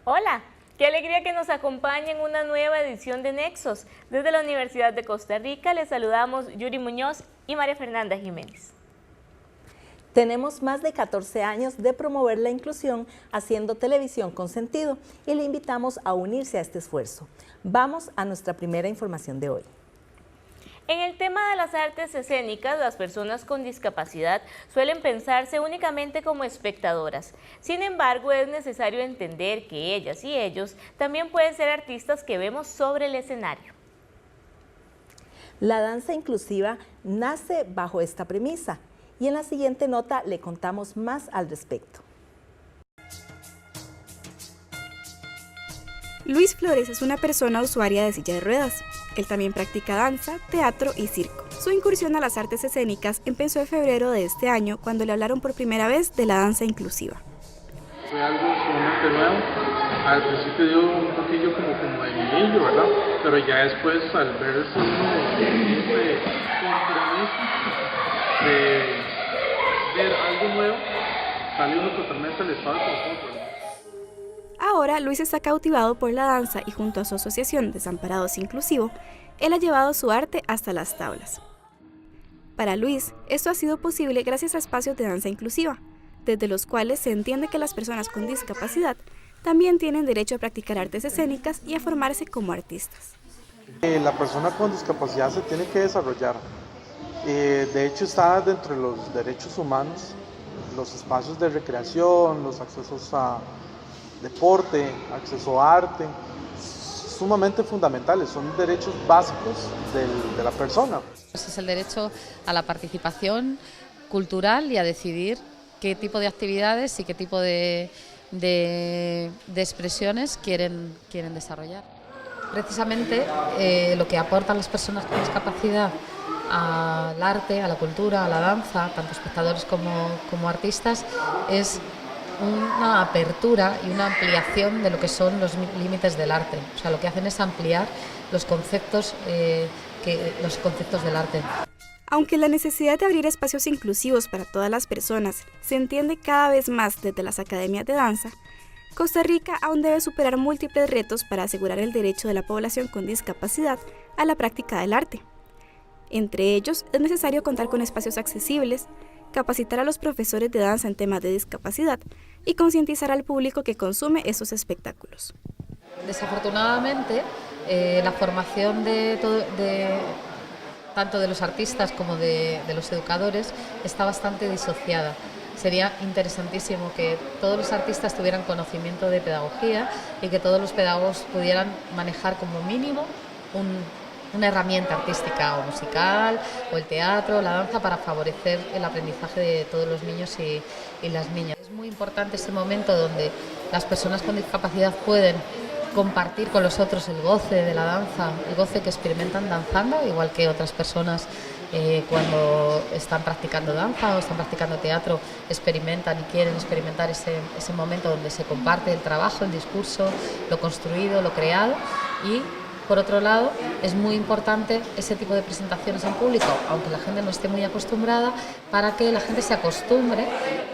Hola, qué alegría que nos acompañe en una nueva edición de Nexos. Desde la Universidad de Costa Rica les saludamos Yuri Muñoz y María Fernanda Jiménez. Tenemos más de 14 años de promover la inclusión haciendo televisión con sentido y le invitamos a unirse a este esfuerzo. Vamos a nuestra primera información de hoy. En el tema de las artes escénicas, las personas con discapacidad suelen pensarse únicamente como espectadoras. Sin embargo, es necesario entender que ellas y ellos también pueden ser artistas que vemos sobre el escenario. La danza inclusiva nace bajo esta premisa y en la siguiente nota le contamos más al respecto. Luis Flores es una persona usuaria de silla de ruedas. Él también practica danza, teatro y circo. Su incursión a las artes escénicas empezó en febrero de este año, cuando le hablaron por primera vez de la danza inclusiva. Fue algo sumamente nuevo. Al principio dio un poquillo como de miedillo, ¿verdad? Pero ya después, al ver ese compromiso de ver algo nuevo, salió uno totalmente al estado de confort. Ahora Luis está cautivado por la danza y junto a su asociación Desamparados Inclusivo, él ha llevado su arte hasta las tablas. Para Luis, esto ha sido posible gracias a espacios de danza inclusiva, desde los cuales se entiende que las personas con discapacidad también tienen derecho a practicar artes escénicas y a formarse como artistas. La persona con discapacidad se tiene que desarrollar. De hecho, está dentro de los derechos humanos, los espacios de recreación, los accesos a deporte, acceso a arte, sumamente fundamentales, son derechos básicos de la persona. Es el derecho a la participación cultural y a decidir qué tipo de actividades y qué tipo de expresiones quieren desarrollar. Precisamente lo que aportan las personas con discapacidad al arte, a la cultura, a la danza, tanto espectadores como artistas, es una apertura y una ampliación de lo que son los límites del arte. O sea, lo que hacen es ampliar los conceptos del arte. Aunque la necesidad de abrir espacios inclusivos para todas las personas se entiende cada vez más desde las academias de danza, Costa Rica aún debe superar múltiples retos para asegurar el derecho de la población con discapacidad a la práctica del arte. Entre ellos, es necesario contar con espacios accesibles, capacitar a los profesores de danza en temas de discapacidad y concientizar al público que consume esos espectáculos. Desafortunadamente, la formación tanto de los artistas como de los educadores está bastante disociada. Sería interesantísimo que todos los artistas tuvieran conocimiento de pedagogía y que todos los pedagogos pudieran manejar como mínimo una herramienta artística o musical, o el teatro, la danza, para favorecer el aprendizaje de todos los niños y las niñas. Es muy importante ese momento donde las personas con discapacidad pueden compartir con los otros el goce de la danza, el goce que experimentan danzando, igual que otras personas cuando están practicando danza o están practicando teatro, experimentan y quieren experimentar ese momento donde se comparte el trabajo, el discurso, lo construido, lo creado. Y por otro lado, es muy importante ese tipo de presentaciones en público, aunque la gente no esté muy acostumbrada, para que la gente se acostumbre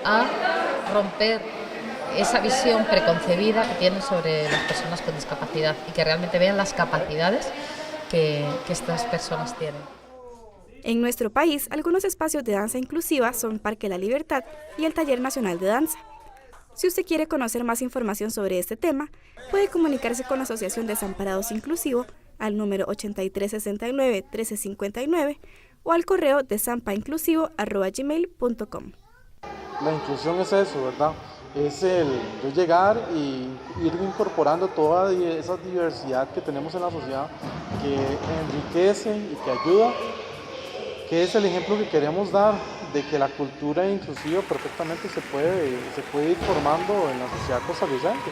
a romper esa visión preconcebida que tienen sobre las personas con discapacidad y que realmente vean las capacidades que estas personas tienen. En nuestro país, algunos espacios de danza inclusiva son Parque La Libertad y el Taller Nacional de Danza. Si usted quiere conocer más información sobre este tema, puede comunicarse con la Asociación Desamparados Inclusivo al número 8369-1359 o al correo desampainclusivo@gmail.com. La inclusión es eso, ¿verdad? Es el yo llegar y ir incorporando toda esa diversidad que tenemos en la sociedad, que enriquece y que ayuda, que es el ejemplo que queremos dar de que la cultura inclusiva perfectamente se puede ir formando en la sociedad costarricense.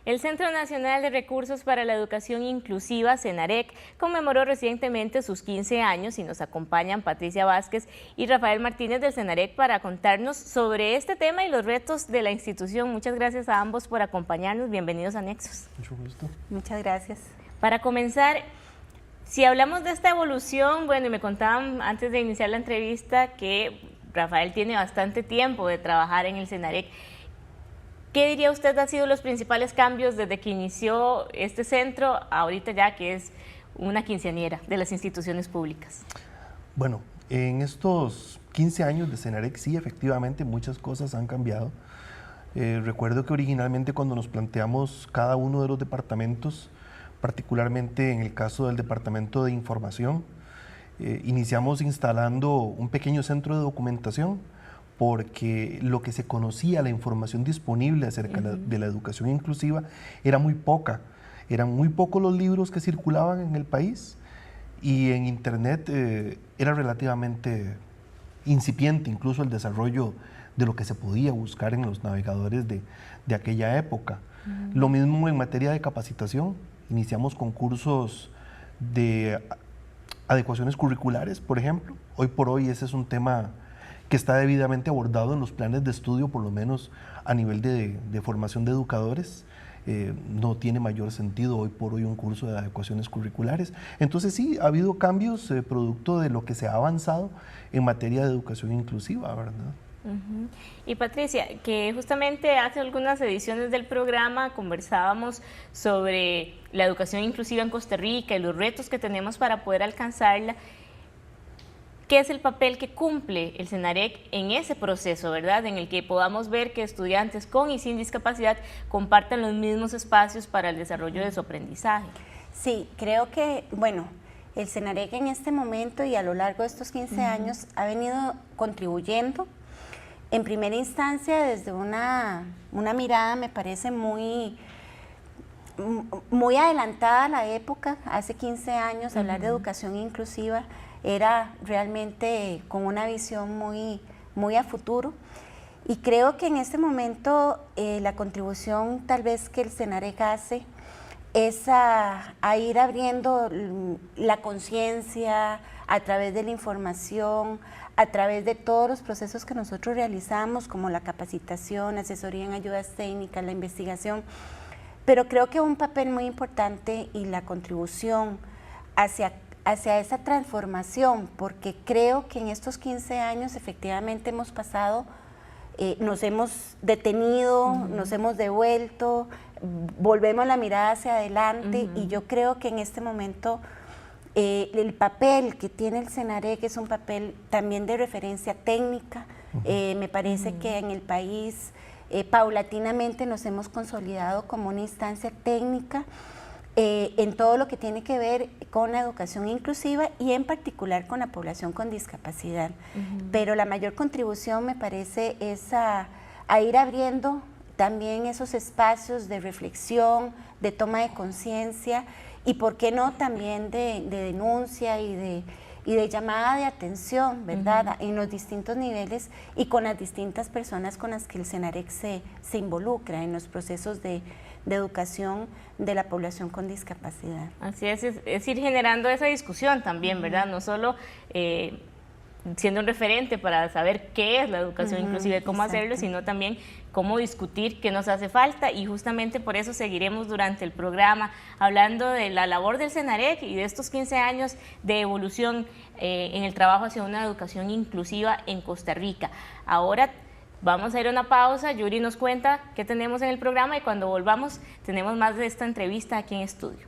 El Centro Nacional de Recursos para la Educación Inclusiva, CENAREC, conmemoró recientemente sus 15 años y nos acompañan Patricia Vázquez y Rafael Martínez del CENAREC para contarnos sobre este tema y los retos de la institución. Muchas gracias a ambos por acompañarnos. Bienvenidos a Nexos. Mucho gusto. Muchas gracias. Para comenzar, si hablamos de esta evolución, bueno, y me contaban antes de iniciar la entrevista que Rafael tiene bastante tiempo de trabajar en el CENAREC. ¿Qué diría usted han sido los principales cambios desde que inició este centro, ahorita ya que es una quinceañera de las instituciones públicas? Bueno, en estos 15 años de CENAREC sí, efectivamente, muchas cosas han cambiado. Recuerdo que originalmente cuando nos planteamos cada uno de los departamentos, particularmente en el caso del Departamento de Información, iniciamos instalando un pequeño centro de documentación, porque lo que se conocía, la información disponible acerca de la educación inclusiva era muy poca. Eran muy pocos los libros que circulaban en el país y en Internet era relativamente incipiente incluso el desarrollo de lo que se podía buscar en los navegadores de aquella época. Lo mismo en materia de capacitación. Iniciamos con cursos de adecuaciones curriculares, por ejemplo. Hoy por hoy ese es un tema que está debidamente abordado en los planes de estudio, por lo menos a nivel de formación de educadores. No tiene mayor sentido hoy por hoy un curso de adecuaciones curriculares. Entonces sí, ha habido cambios producto de lo que se ha avanzado en materia de educación inclusiva, ¿verdad? Y Patricia, que justamente hace algunas ediciones del programa conversábamos sobre la educación inclusiva en Costa Rica y los retos que tenemos para poder alcanzarla. ¿Qué es el papel que cumple el CENAREC en ese proceso, verdad? En el que podamos ver que estudiantes con y sin discapacidad compartan los mismos espacios para el desarrollo de su aprendizaje. Sí, creo que, bueno, el CENAREC en este momento y a lo largo de estos 15 años ha venido contribuyendo en primera instancia desde una mirada, me parece, muy adelantada a la época. Hace 15 años hablar de educación inclusiva era realmente con una visión muy a futuro, y creo que en este momento la contribución tal vez que el CENAREC hace es a ir abriendo la conciencia a través de la información, a través de todos los procesos que nosotros realizamos, como la capacitación, asesoría en ayudas técnicas, la investigación, pero creo que un papel muy importante y la contribución hacia esa transformación, porque creo que en estos 15 años efectivamente hemos pasado, nos hemos detenido, nos hemos devuelto, volvemos la mirada hacia adelante, y yo creo que en este momento el papel que tiene el CENAREC es un papel también de referencia técnica. Me parece que en el país paulatinamente nos hemos consolidado como una instancia técnica en todo lo que tiene que ver con la educación inclusiva y en particular con la población con discapacidad. Pero la mayor contribución, me parece, es a ir abriendo también esos espacios de reflexión, de toma de conciencia y, ¿por qué no?, también de denuncia y de llamada de atención, ¿verdad?, en los distintos niveles y con las distintas personas con las que el CENAREC se involucra en los procesos de educación de la población con discapacidad. Así es ir generando esa discusión también, ¿verdad? No solo siendo un referente para saber qué es la educación inclusiva y cómo hacerlo, sino también cómo discutir qué nos hace falta, y justamente por eso seguiremos durante el programa hablando de la labor del CENAREC y de estos 15 años de evolución en el trabajo hacia una educación inclusiva en Costa Rica. Ahora vamos a ir a una pausa, Yuri nos cuenta qué tenemos en el programa y cuando volvamos tenemos más de esta entrevista aquí en estudio.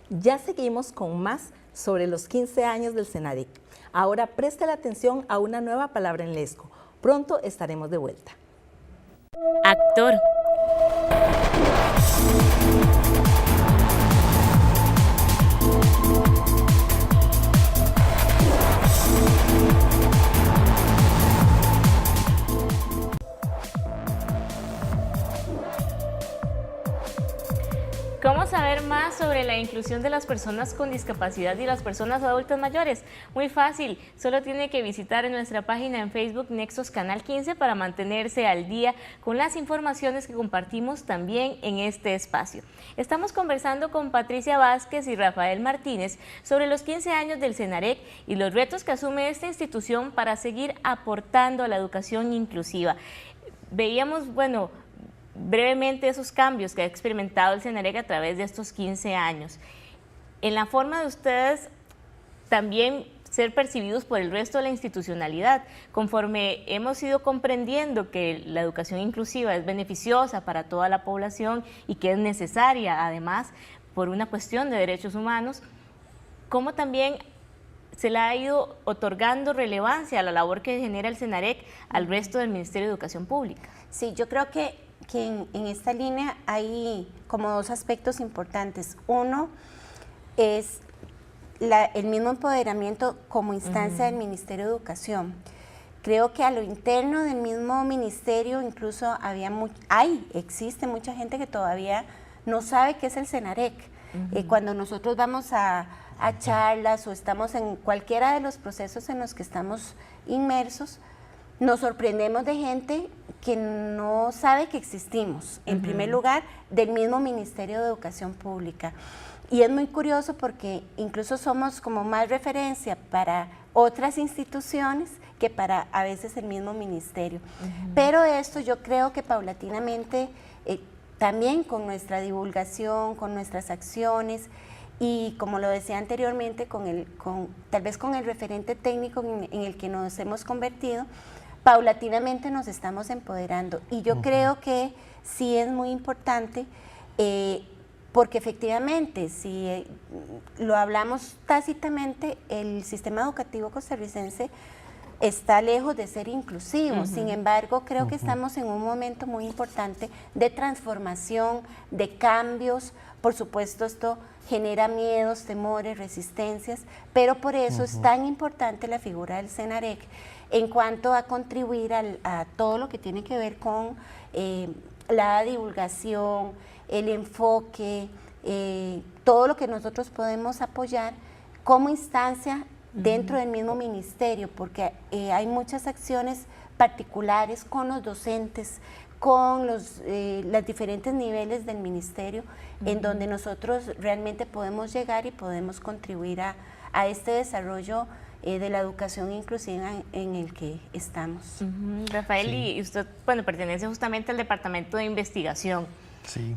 Ya seguimos con más sobre los 15 años del CENAREC. Ahora preste la atención a una nueva palabra en lesco. Pronto estaremos de vuelta. Actor. ¿Cómo saber más sobre sobre la inclusión de las personas con discapacidad y las personas adultas mayores? Muy fácil, solo tiene que visitar nuestra página en Facebook Nexos Canal 15 para mantenerse al día con las informaciones que compartimos también en este espacio. Estamos conversando con Patricia Vázquez y Rafael Martínez sobre los 15 años del CENAREC y los retos que asume esta institución para seguir aportando a la educación inclusiva. Veíamos, bueno, brevemente esos cambios que ha experimentado el CENAREC a través de estos 15 años. En la forma de ustedes también ser percibidos por el resto de la institucionalidad, conforme hemos ido comprendiendo que la educación inclusiva es beneficiosa para toda la población y que es necesaria además por una cuestión de derechos humanos, ¿cómo también se le ha ido otorgando relevancia a la labor que genera el CENAREC al resto del Ministerio de Educación Pública? Sí, yo creo que en esta línea hay como dos aspectos importantes. Uno es el mismo empoderamiento como instancia del Ministerio de Educación. Creo que a lo interno del mismo ministerio incluso existe mucha gente que todavía no sabe qué es el CENAREC. Cuando nosotros vamos a charlas o estamos en cualquiera de los procesos en los que estamos inmersos, nos sorprendemos de gente que no sabe que existimos, en primer lugar, del mismo Ministerio de Educación Pública. Y es muy curioso porque incluso somos como más referencia para otras instituciones que para a veces el mismo ministerio. Pero esto yo creo que paulatinamente, también con nuestra divulgación, con nuestras acciones, y como lo decía anteriormente, tal vez con el referente técnico en el que nos hemos convertido, paulatinamente nos estamos empoderando. Y yo creo que sí es muy importante, porque efectivamente, si lo hablamos tácitamente, el sistema educativo costarricense está lejos de ser inclusivo. Sin embargo, creo que estamos en un momento muy importante de transformación, de cambios. Por supuesto, esto genera miedos, temores, resistencias, pero por eso es tan importante la figura del CENAREC en cuanto a contribuir a todo lo que tiene que ver con la divulgación, el enfoque, todo lo que nosotros podemos apoyar como instancia dentro del mismo ministerio, porque hay muchas acciones particulares con los docentes, con los diferentes niveles del ministerio, en donde nosotros realmente podemos llegar y podemos contribuir a este desarrollo de la educación inclusiva en el que estamos. Rafael, y usted, bueno, pertenece justamente al Departamento de Investigación. Sí.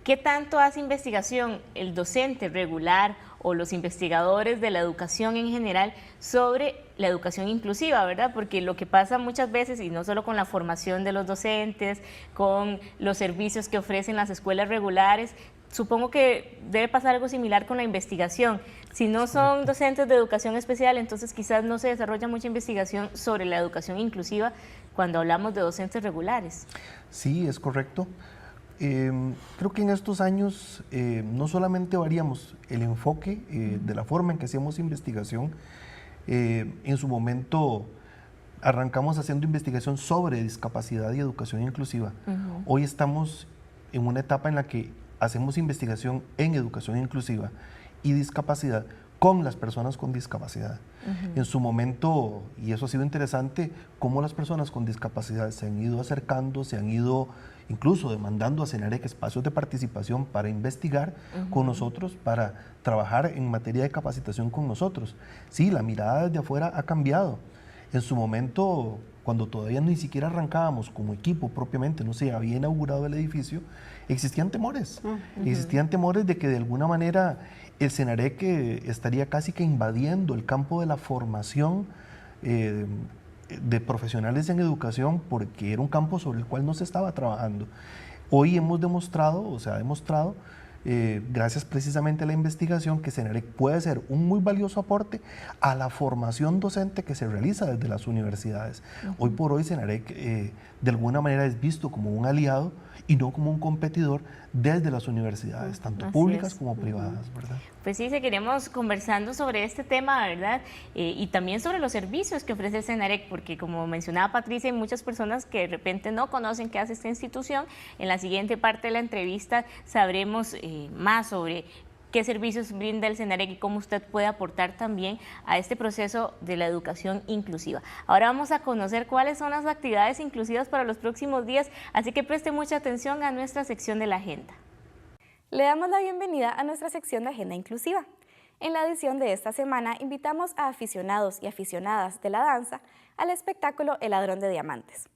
¿Qué tanto hace investigación el docente regular o los investigadores de la educación en general sobre la educación inclusiva, verdad? Porque lo que pasa muchas veces, y no solo con la formación de los docentes, con los servicios que ofrecen las escuelas regulares, supongo que debe pasar algo similar con la investigación. Si no son docentes de educación especial, entonces quizás no se desarrolla mucha investigación sobre la educación inclusiva cuando hablamos de docentes regulares. Sí, es correcto. Creo que en estos años no solamente variamos el enfoque de la forma en que hacemos investigación. En su momento arrancamos haciendo investigación sobre discapacidad y educación inclusiva. Hoy estamos en una etapa en la que hacemos investigación en educación inclusiva y discapacidad con las personas con discapacidad. En su momento, y eso ha sido interesante, cómo las personas con discapacidad se han ido acercando, se han ido incluso demandando a CENAREC espacios de participación para investigar con nosotros, para trabajar en materia de capacitación con nosotros. Sí, la mirada desde afuera ha cambiado. En su momento, cuando todavía ni siquiera arrancábamos como equipo propiamente, no se había inaugurado el edificio, existían temores. Existían temores de que de alguna manera el CENAREC estaría casi que invadiendo el campo de la formación de profesionales en educación, porque era un campo sobre el cual no se estaba trabajando. Hoy hemos demostrado, o se ha demostrado, gracias precisamente a la investigación, que CENAREC puede ser un muy valioso aporte a la formación docente que se realiza desde las universidades. Hoy por hoy CENAREC de alguna manera es visto como un aliado y no como un competidor desde las universidades, tanto públicas como privadas, ¿verdad? Pues sí, seguiremos conversando sobre este tema, ¿verdad? Y también sobre los servicios que ofrece el CENAREC, porque como mencionaba Patricia, hay muchas personas que de repente no conocen qué hace esta institución. En la siguiente parte de la entrevista sabremos más sobre qué servicios brinda el CENAREC y cómo usted puede aportar también a este proceso de la educación inclusiva. Ahora vamos a conocer cuáles son las actividades inclusivas para los próximos días, así que preste mucha atención a nuestra sección de la agenda. Le damos la bienvenida a nuestra sección de Agenda Inclusiva. En la edición de esta semana invitamos a aficionados y aficionadas de la danza al espectáculo El Ladrón de Diamantes.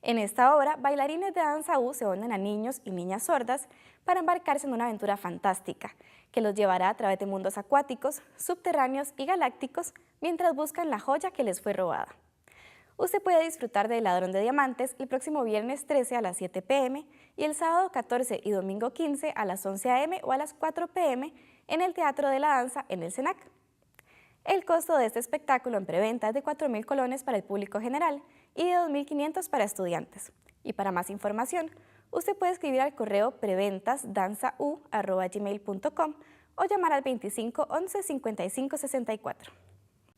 En esta obra, bailarines de danza U se unen a niños y niñas sordas para embarcarse en una aventura fantástica que los llevará a través de mundos acuáticos, subterráneos y galácticos mientras buscan la joya que les fue robada. Usted puede disfrutar de El Ladrón de Diamantes el próximo viernes 13 a las 7 p.m. y el sábado 14 y domingo 15 a las 11 a.m. o a las 4 p.m. en el Teatro de la Danza en el CENAC. El costo de este espectáculo en preventa es de 4.000 colones para el público general y de 2.500 para estudiantes. Y para más información, usted puede escribir al correo preventasdanzau@gmail.com o llamar al 25 11 55 64.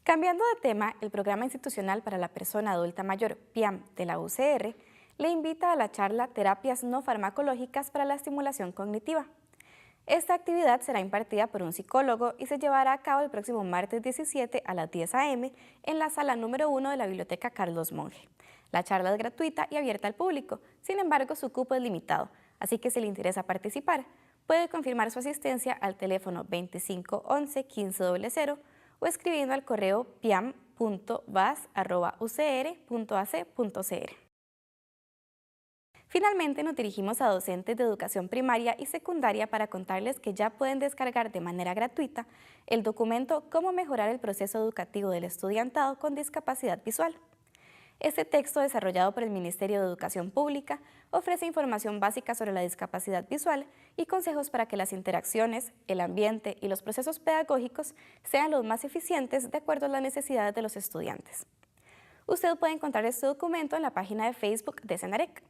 Cambiando de tema, el Programa Institucional para la Persona Adulta Mayor, PIAM, de la UCR, le invita a la charla Terapias no farmacológicas para la estimulación cognitiva. Esta actividad será impartida por un psicólogo y se llevará a cabo el próximo martes 17 a las 10 a.m. en la sala número 1 de la Biblioteca Carlos Monge. La charla es gratuita y abierta al público, sin embargo su cupo es limitado, así que si le interesa participar, puede confirmar su asistencia al teléfono 25 11 15 00 o escribiendo al correo piam.vas@ucr.ac.cr. Finalmente nos dirigimos a docentes de educación primaria y secundaria para contarles que ya pueden descargar de manera gratuita el documento Cómo mejorar el proceso educativo del estudiantado con discapacidad visual. Este texto, desarrollado por el Ministerio de Educación Pública, ofrece información básica sobre la discapacidad visual y consejos para que las interacciones, el ambiente y los procesos pedagógicos sean los más eficientes de acuerdo a las necesidades de los estudiantes. Usted puede encontrar este documento en la página de Facebook de CENAREC.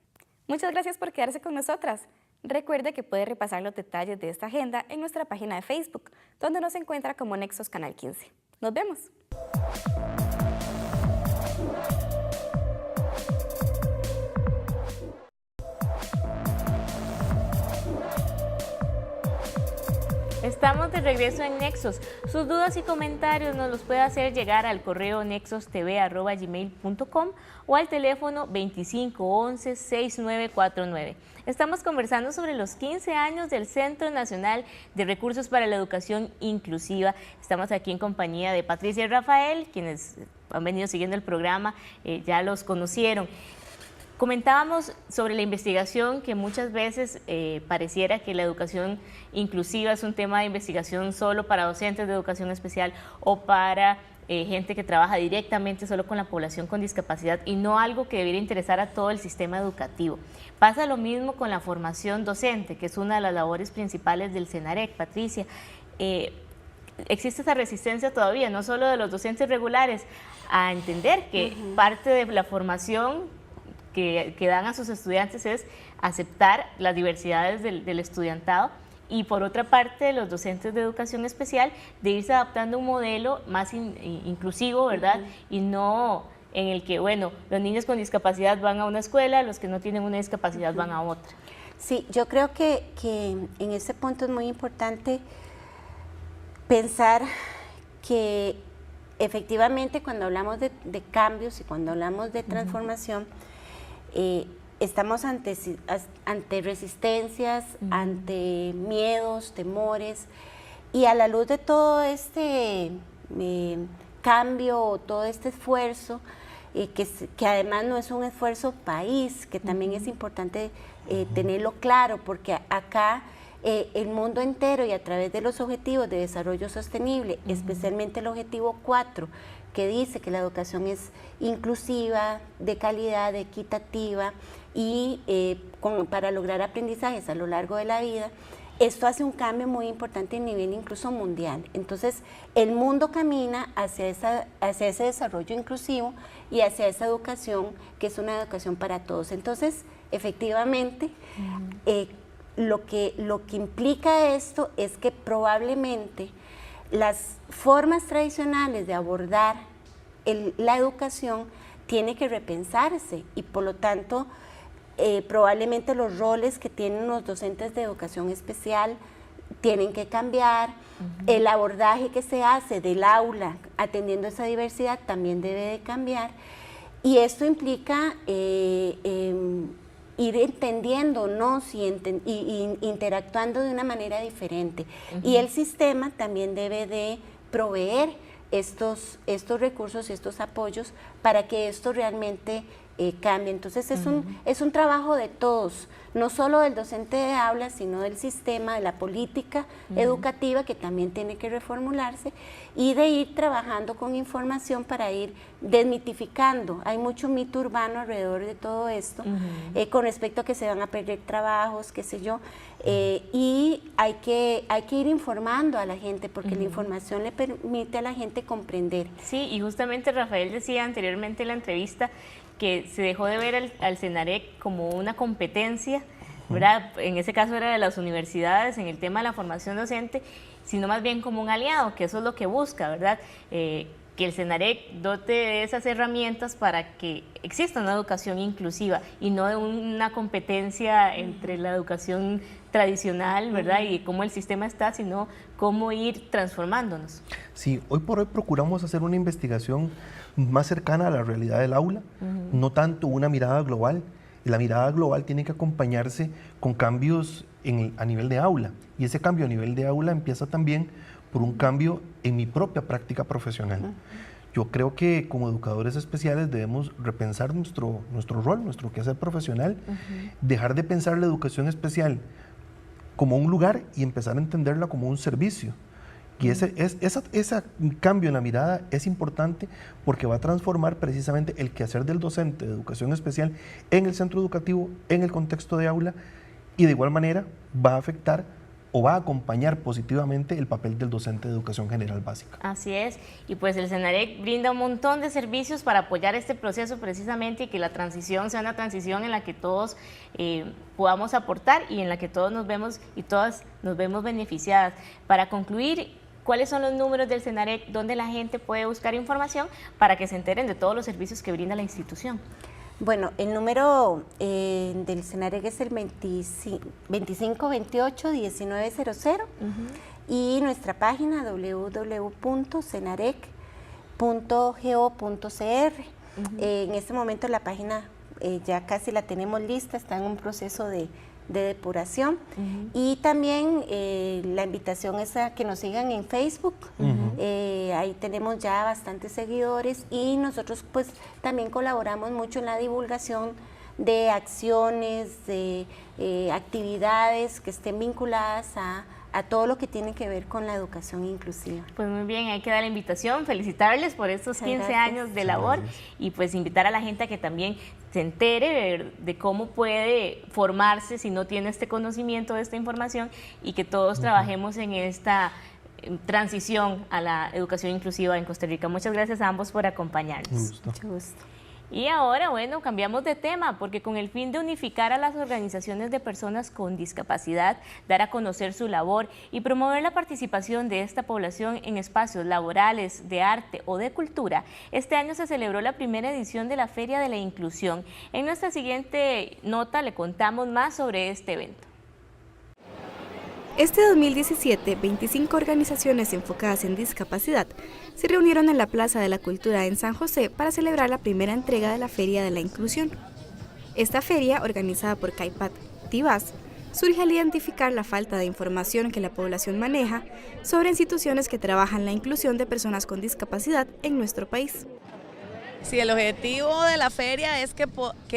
Muchas gracias por quedarse con nosotras. Recuerde que puede repasar los detalles de esta agenda en nuestra página de Facebook, donde nos encuentra como Nexos Canal 15. ¡Nos vemos! Estamos de regreso en Nexos. Sus dudas y comentarios nos los puede hacer llegar al correo nexostv@gmail.com o al teléfono 25 11 6949. Estamos conversando sobre los 15 años del Centro Nacional de Recursos para la Educación Inclusiva. Estamos aquí en compañía de Patricia y Rafael, quienes han venido siguiendo el programa, ya los conocieron. Comentábamos sobre la investigación que muchas veces pareciera que la educación inclusiva es un tema de investigación solo para docentes de educación especial o para gente que trabaja directamente solo con la población con discapacidad y no algo que debiera interesar a todo el sistema educativo. Pasa lo mismo con la formación docente, que es una de las labores principales del CENAREC. Patricia, existe esa resistencia todavía, no solo de los docentes regulares, a entender que parte de la formación que dan a sus estudiantes es aceptar las diversidades del estudiantado y por otra parte los docentes de educación especial de irse adaptando a un modelo más inclusivo, ¿verdad? Y no en el que, bueno, los niños con discapacidad van a una escuela, los que no tienen una discapacidad van a otra. Sí, yo creo que en ese punto es muy importante pensar que efectivamente cuando hablamos de cambios y cuando hablamos de transformación, estamos ante resistencias, ante miedos, temores, y a la luz de todo este cambio, todo este esfuerzo, que además no es un esfuerzo país, que también es importante tenerlo claro, porque acá el mundo entero y a través de los objetivos de desarrollo sostenible, especialmente el objetivo 4, que dice que la educación es inclusiva, de calidad, equitativa y para lograr aprendizajes a lo largo de la vida, esto hace un cambio muy importante a nivel incluso mundial. Entonces, el mundo camina hacia ese desarrollo inclusivo y hacia esa educación que es una educación para todos. Entonces, efectivamente, lo que implica esto es que probablemente las formas tradicionales de abordar la educación tiene que repensarse y por lo tanto probablemente los roles que tienen los docentes de educación especial tienen que cambiar. El abordaje que se hace del aula atendiendo esa diversidad también debe de cambiar. Y esto implica ir entendiéndonos y interactuando de una manera diferente. Y el sistema también debe de proveer estos recursos y estos apoyos para que esto realmente cambie. Entonces es un trabajo de todos, no solo del docente de aula, sino del sistema, de la política educativa, que también tiene que reformularse, y de ir trabajando con información para ir desmitificando. Hay mucho mito urbano alrededor de todo esto, con respecto a que se van a perder trabajos, qué sé yo, y hay que ir informando a la gente, porque la información le permite a la gente comprender. Sí, y justamente Rafael decía anteriormente en la entrevista que se dejó de ver al CENAREC como una competencia, ¿verdad? En ese caso era de las universidades en el tema de la formación docente, sino más bien como un aliado, que eso es lo que busca, ¿verdad? Que el CENAREC dote de esas herramientas para que exista una educación inclusiva y no de una competencia entre la educación tradicional, ¿verdad? Y cómo el sistema está, sino cómo ir transformándonos. Sí, hoy por hoy procuramos hacer una investigación más cercana a la realidad del aula, no tanto una mirada global. La mirada global tiene que acompañarse con cambios a nivel de aula, y ese cambio a nivel de aula empieza también por un cambio en mi propia práctica profesional. Yo creo que como educadores especiales debemos repensar nuestro rol, nuestro quehacer profesional, dejar de pensar la educación especial como un lugar y empezar a entenderla como un servicio. Y ese cambio en la mirada es importante porque va a transformar precisamente el quehacer del docente de educación especial en el centro educativo, en el contexto de aula, y de igual manera va a afectar o va a acompañar positivamente el papel del docente de educación general básica. Así es, y pues el CENAREC brinda un montón de servicios para apoyar este proceso precisamente, y que la transición sea una transición en la que todos podamos aportar y en la que todos nos vemos y todas nos vemos beneficiadas. Para concluir, ¿cuáles son los números del CENAREC donde la gente puede buscar información para que se enteren de todos los servicios que brinda la institución? Bueno, el número del CENAREC es el 2528-1900 y nuestra página www.cenarec.go.cr. En este momento la página ya casi la tenemos lista, está en un proceso de depuración, y también la invitación es a que nos sigan en Facebook. Ahí tenemos ya bastantes seguidores, y nosotros pues también colaboramos mucho en la divulgación de acciones, de actividades que estén vinculadas a todo lo que tiene que ver con la educación inclusiva. Pues muy bien, ahí queda la invitación, felicitarles por estos 15 años de labor, y pues invitar a la gente a que también se entere de cómo puede formarse si no tiene este conocimiento, de esta información, y que todos trabajemos en esta transición a la educación inclusiva en Costa Rica. Muchas gracias a ambos por acompañarnos. Mucho gusto. Y ahora, bueno, cambiamos de tema, porque con el fin de unificar a las organizaciones de personas con discapacidad, dar a conocer su labor y promover la participación de esta población en espacios laborales, de arte o de cultura, este año se celebró la primera edición de la Feria de la Inclusión. En nuestra siguiente nota le contamos más sobre este evento. Este 2017, 25 organizaciones enfocadas en discapacidad se reunieron en la Plaza de la Cultura en San José para celebrar la primera entrega de la Feria de la Inclusión. Esta feria, organizada por CAIPAT Tibás, surge al identificar la falta de información que la población maneja sobre instituciones que trabajan la inclusión de personas con discapacidad en nuestro país. Sí, el objetivo de la feria es que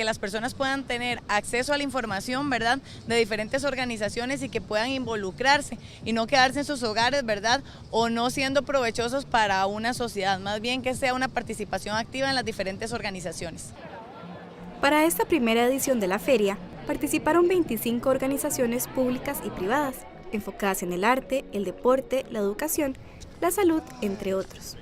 las personas puedan tener acceso a la información, ¿verdad?, de diferentes organizaciones, y que puedan involucrarse y no quedarse en sus hogares, ¿verdad?, o no siendo provechosos para una sociedad, más bien que sea una participación activa en las diferentes organizaciones. Para esta primera edición de la feria, participaron 25 organizaciones públicas y privadas, enfocadas en el arte, el deporte, la educación, la salud, entre otros.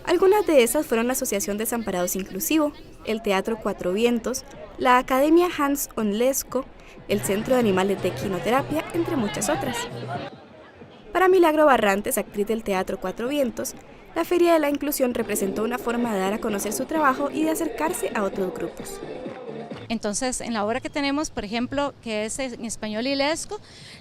Algunas de esas fueron la Asociación Desamparados Inclusivo, el Teatro Cuatro Vientos, la Academia Hans Onlesko, el Centro de Animales de Equinoterapia, entre muchas otras. Para Milagro Barrantes, actriz del Teatro Cuatro Vientos, la Feria de la Inclusión representó una forma de dar a conocer su trabajo y de acercarse a otros grupos. Entonces, en la obra que tenemos, por ejemplo, que es en español y lesco,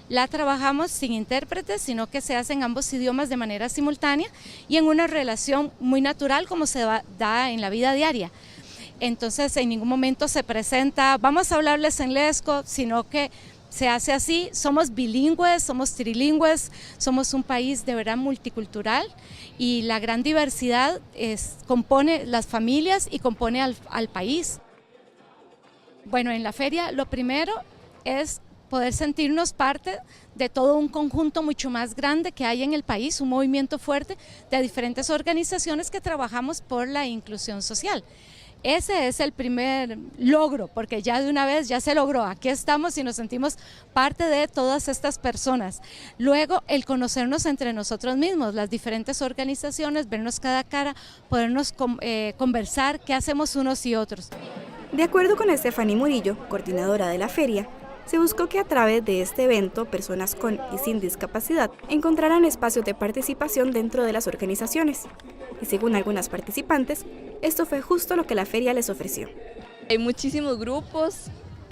la trabajamos sin intérpretes, sino que se hace en ambos idiomas de manera simultánea y en una relación muy natural como se da en la vida diaria. Entonces, en ningún momento se presenta, vamos a hablarles en lesco, sino que se hace así. Somos bilingües, somos trilingües, somos un país de verdad multicultural y la gran diversidad compone las familias y compone al país. Bueno, en la feria lo primero es poder sentirnos parte de todo un conjunto mucho más grande que hay en el país, un movimiento fuerte de diferentes organizaciones que trabajamos por la inclusión social. Ese es el primer logro, porque ya de una vez ya se logró, aquí estamos y nos sentimos parte de todas estas personas. Luego, el conocernos entre nosotros mismos, las diferentes organizaciones, vernos cada cara, podernos conversar qué hacemos unos y otros. De acuerdo con Stephanie Murillo, coordinadora de la feria, se buscó que a través de este evento personas con y sin discapacidad encontraran espacios de participación dentro de las organizaciones. Y según algunas participantes, esto fue justo lo que la feria les ofreció. Hay muchísimos grupos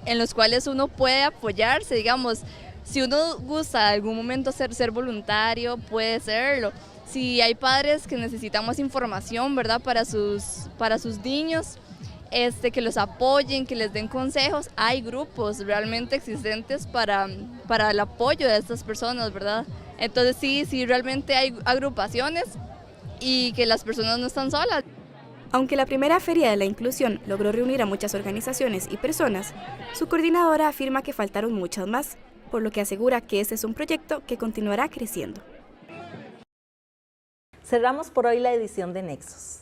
en los cuales uno puede apoyarse, digamos, si uno gusta en algún momento ser voluntario, puede serlo. Si hay padres que necesitan más información, ¿verdad?, para sus niños, que los apoyen, que les den consejos, hay grupos realmente existentes para el apoyo de estas personas, ¿verdad? Entonces sí, realmente hay agrupaciones y que las personas no están solas. Aunque la primera Feria de la Inclusión logró reunir a muchas organizaciones y personas, su coordinadora afirma que faltaron muchas más, por lo que asegura que este es un proyecto que continuará creciendo. Cerramos por hoy la edición de Nexos.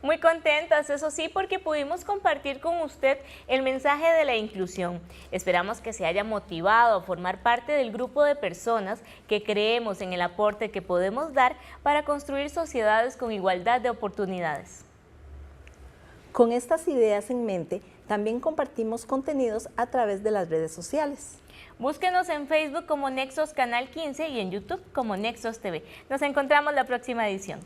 Muy contentas, eso sí, porque pudimos compartir con usted el mensaje de la inclusión. Esperamos que se haya motivado a formar parte del grupo de personas que creemos en el aporte que podemos dar para construir sociedades con igualdad de oportunidades. Con estas ideas en mente, también compartimos contenidos a través de las redes sociales. Búsquenos en Facebook como Nexos Canal 15 y en YouTube como Nexos TV. Nos encontramos la próxima edición.